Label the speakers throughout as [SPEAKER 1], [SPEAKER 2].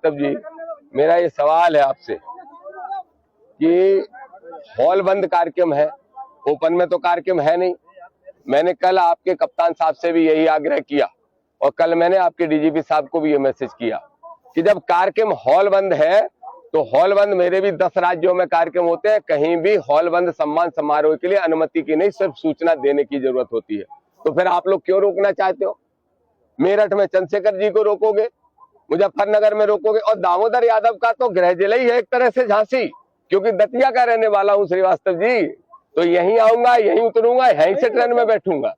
[SPEAKER 1] श्रीवास्तव जी, मेरा ये सवाल है आपसे कि हॉल बंद कार्यक्रम है, ओपन में तो कार्यक्रम है नहीं। मैंने कल आपके कप्तान साहब से भी यही आग्रह किया और कल मैंने आपके डीजीपी साहब को भी ये मैसेज किया कि जब कार्यक्रम हॉल बंद है तो हॉल बंद, मेरे भी 10 राज्यों में कार्यक्रम होते हैं, कहीं भी हॉल बंद सम्मान समारोह के लिए अनुमति की नहीं, सिर्फ सूचना देने की जरूरत होती है। तो फिर आप लोग क्यों रोकना चाहते हो? मेरठ में चंद्रशेखर जी को रोकोगे, मुजफ्फरनगर में रोकोगे, और दामोदर यादव का तो गृह जिला ही है एक तरह से झांसी, क्योंकि दतिया का रहने वाला हूं श्रीवास्तव जी, तो यहीं आऊंगा, यहीं उतरूंगा, यहीं से ट्रेन में बैठूंगा।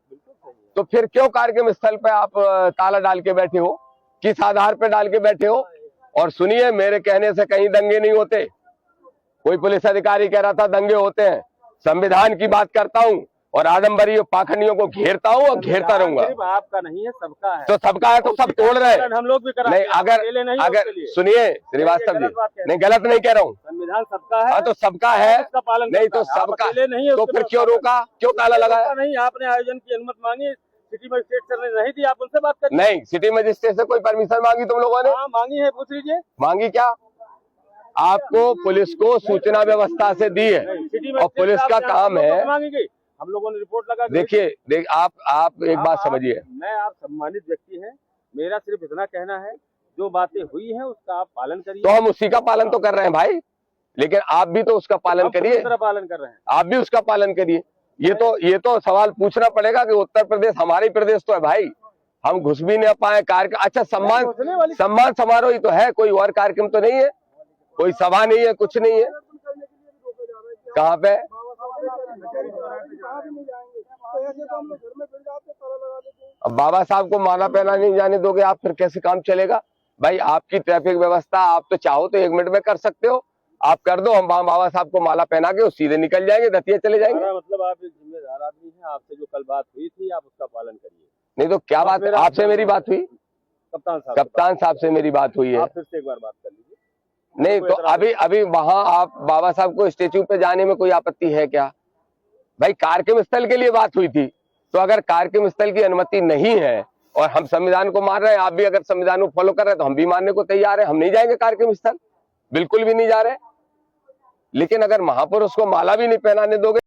[SPEAKER 1] तो फिर क्यों कार्यक्रम स्थल पे आप ताला डाल के बैठे हो? किस आधार पे डाल के बैठे हो? और सुनिए, मेरे कहने से कहीं दंगे नहीं होते। कोई पुलिस अधिकारी कह रहा था दंगे होते हैं। संविधान की बात करता हूं और आडम्बरी पाखंडियों को घेरता हूं और घेरता रहूंगा।
[SPEAKER 2] आपका नहीं है, सबका है।
[SPEAKER 1] तो सबका है तो सब तोड़ रहे हैं।
[SPEAKER 2] हम लोग भी करा
[SPEAKER 1] नहीं, अगर सुनिए श्रीवास्तव जी, नहीं गलत नहीं कह रहा हूँ,
[SPEAKER 2] संविधान सबका है।
[SPEAKER 1] हाँ तो सबका है,
[SPEAKER 2] पालन
[SPEAKER 1] नहीं तो सबका नहीं, तो फिर क्यों रोका, क्यों ताला लगाया?
[SPEAKER 2] नहीं, आपने आयोजन की अनुमति मांगी, सिटी मजिस्ट्रेट सर ने नहीं दी, आप उनसे बात करिए।
[SPEAKER 1] नहीं, सिटी मजिस्ट्रेट से कोई परमिशन मांगी तुम लोगों ने?
[SPEAKER 2] मांगी है, पूछ लीजिए।
[SPEAKER 1] मांगी क्या? आपको पुलिस को सूचना व्यवस्था से दी है और पुलिस का काम है।
[SPEAKER 2] हम लोगों ने रिपोर्ट लगा।
[SPEAKER 1] देखिए आप एक बात समझिए,
[SPEAKER 2] मैं, आप सम्मानित व्यक्ति हैं, मेरा सिर्फ इतना कहना है, जो बातें हुई हैं उसका आप पालन करिए।
[SPEAKER 1] तो हम उसी का पालन तो कर रहे हैं भाई, लेकिन आप भी तो उसका पालन करिए।
[SPEAKER 2] पालन कर रहे हैं, आप
[SPEAKER 1] भी उसका पालन करिए। ये तो सवाल पूछना पड़ेगा कि उत्तर प्रदेश हमारी प्रदेश तो है भाई, हम घुस भी नहीं पाए कार्यक्रम। अच्छा, सम्मान समारोह ही तो है, कोई और कार्यक्रम तो नहीं है, कोई सभा नहीं है, कुछ नहीं है। कहाँ पे? अब बाबा साहब को माला पहना नहीं जाने दोगे आप, फिर कैसे काम चलेगा भाई? आपकी ट्रैफिक व्यवस्था आप तो चाहो तो 1 मिनट में कर सकते हो, आप कर दो, हम बाबा साहब को माला पहना के सीधे निकल जाएंगे, दतिया चले जाएंगे।
[SPEAKER 2] मतलब आप एक जिम्मेदार आदमी हैं, आपसे जो कल बात हुई थी आप उसका पालन करिए।
[SPEAKER 1] नहीं तो क्या बात है? आपसे मेरी बात हुई? कप्तान साहब से मेरी बात हुई है।
[SPEAKER 2] आप फिर से एक बार बात कर लीजिए।
[SPEAKER 1] नहीं तो अभी वहां आप बाबा साहब को स्टेच्यू पे जाने में कोई आपत्ति है क्या भाई? कार्यक्रम स्थल के लिए बात हुई थी, तो अगर कार्यक्रम स्थल की अनुमति नहीं है और हम संविधान को मान रहे हैं, आप भी अगर संविधान को फॉलो कर रहे हैं तो हम भी मानने को तैयार है। हम नहीं जाएंगे कार्यक्रम स्थल, बिल्कुल भी नहीं जा रहे। लेकिन अगर महापुरुष को माला भी नहीं पहनाने दोगे